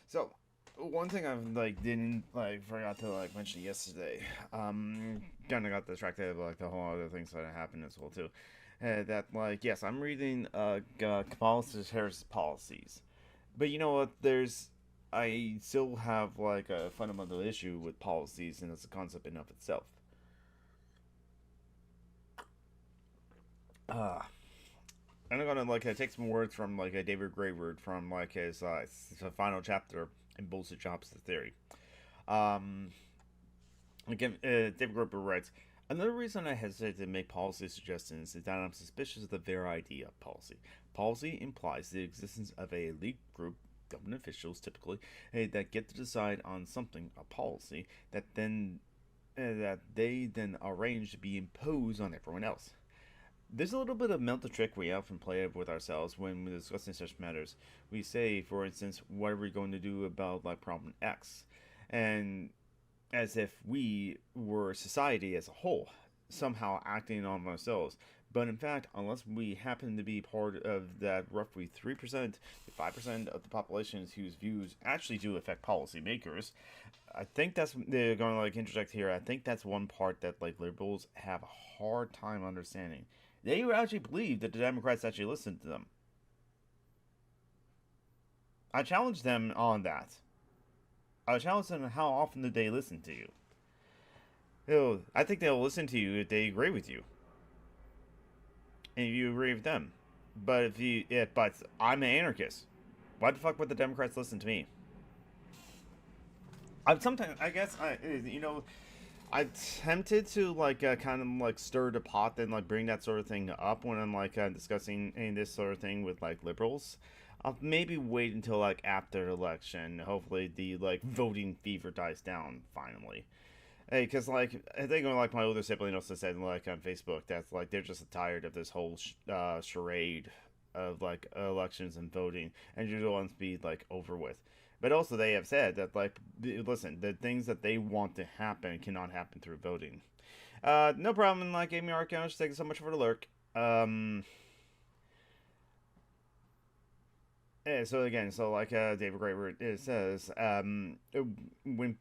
So, one thing I've didn't forgot to mention yesterday. Kind of got distracted by the whole other things that happened as well too. That yes, I'm reading Kamala's Harris policies, but you know what? I still have a fundamental issue with policies, and it's a concept in of itself. Uh, I'm gonna take some words from a David Graeber from his final chapter in Bullshit Jobs the Theory. Um, Again, David Graeber writes, another reason I hesitate to make policy suggestions is that I'm suspicious of the very idea of policy. Policy implies the existence of a elite group, government officials typically, that get to decide on something, a policy, that they then arrange to be imposed on everyone else. There's a little bit of mental trick we often play with ourselves when we're discussing such matters. We say, for instance, what are we going to do about problem X? And as if we were society as a whole, somehow acting on ourselves. But in fact, unless we happen to be part of that roughly 3% to 5% of the population whose views actually do affect policymakers, I think that's they're going to interject here. I think that's one part that liberals have a hard time understanding. They actually believe that the Democrats actually listen to them. I challenge them on that. I challenge them on how often do they listen to you. I think they'll listen to you if they agree with you, and if you agree with them. But but I'm an anarchist. Why the fuck would the Democrats listen to me? I'm sometimes, I guess, I tempted to kind of stir the pot and bring that sort of thing up when I'm discussing this sort of thing with liberals. I'll maybe wait until after the election. Hopefully the voting fever dies down finally. Hey, because I think my older sibling also said on Facebook that's they're just tired of this whole charade of elections and voting, and just want to be over with. But also they have said that listen, the things that they want to happen cannot happen through voting. No problem. Amy Arcouch, thank you so much for the lurk. So again, David Graeber says, when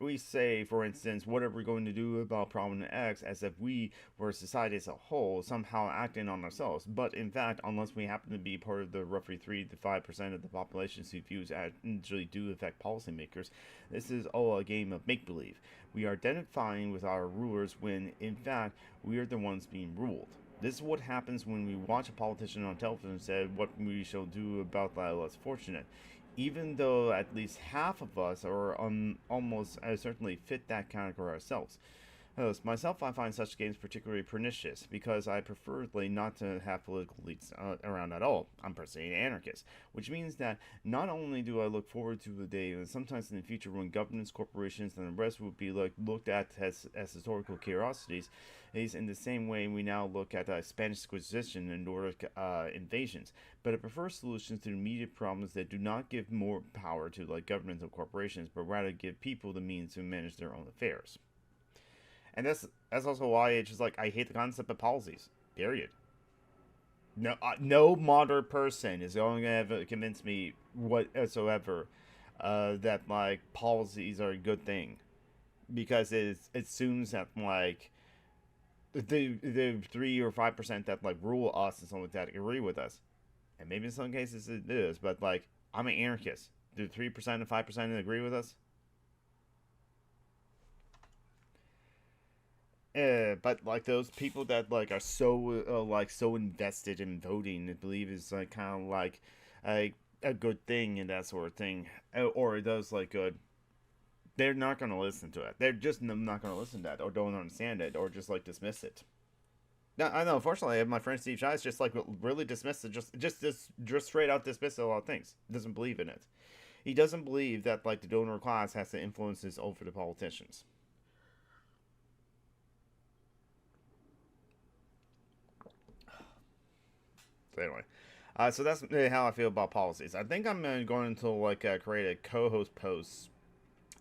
we say, for instance, what are we going to do about problem X, as if we were society as a whole somehow acting on ourselves. But in fact, unless we happen to be part of the roughly 3 to 5% of the population whose views actually do affect policymakers, this is all a game of make believe. We are identifying with our rulers when, in fact, we are the ones being ruled. This is what happens when we watch a politician on television and say what we shall do about the less fortunate. Even though at least half of us are almost certainly fit that category ourselves. Myself, I find such games particularly pernicious because I prefer not to have political elites around at all. I'm personally an anarchist, which means that not only do I look forward to the day, and sometimes in the future when governments, corporations, and the rest would be looked at as historical curiosities, is in the same way we now look at Spanish Inquisition and Nordic invasions. But I prefer solutions to immediate problems that do not give more power to governments and corporations, but rather give people the means to manage their own affairs. And that's also why it's just I hate the concept of policies. Period. No modern person is going to ever convince me whatsoever that policies are a good thing, because it assumes that the 3 or 5% that rule us and something like that agree with us, and maybe in some cases it is, but I'm an anarchist. Do 3% and 5% agree with us? But those people that are so so invested in voting and believe is kind of a good thing and that sort of thing, or it does good. They're not gonna listen to it. They're just not gonna listen to that, or don't understand it, or just dismiss it. Now I know, unfortunately, my friend Steve Shives just really dismissed it, just straight out dismissed a lot of things. Doesn't believe in it. He doesn't believe that the donor class has the influences over the politicians. So anyway, so that's how I feel about policies. I think I'm going to create a co-host post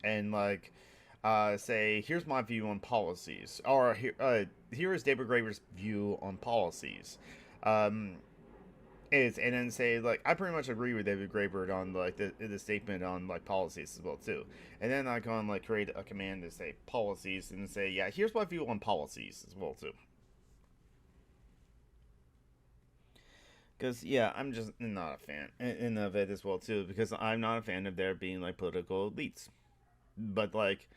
and say here's my view on policies, or here is David Graeber's view on policies. Um, is, and then say like I pretty much agree with David Graeber on like the statement on like policies as well too, and then I can like create a command to say policies and say yeah, here's what I feel on policies as well too. Because yeah, I'm just not a fan of it as well too. Because I'm not a fan of there being like political elites. But like,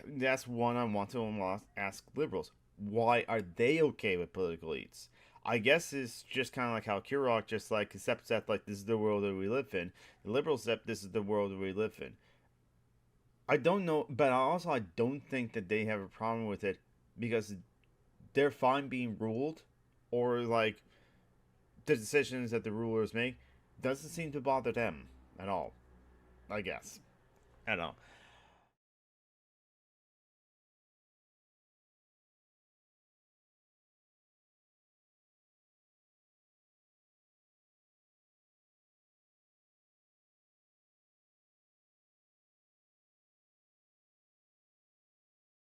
that's one I want to ask liberals. Why are they okay with political elites? I guess it's just kind of like how Kirok just like accepts that like this is the world that we live in. The liberals accept this is the world that we live in. I don't know, but also I don't think that they have a problem with it because they're fine being ruled, or like the decisions that the rulers make doesn't seem to bother them at all. I guess. I don't know.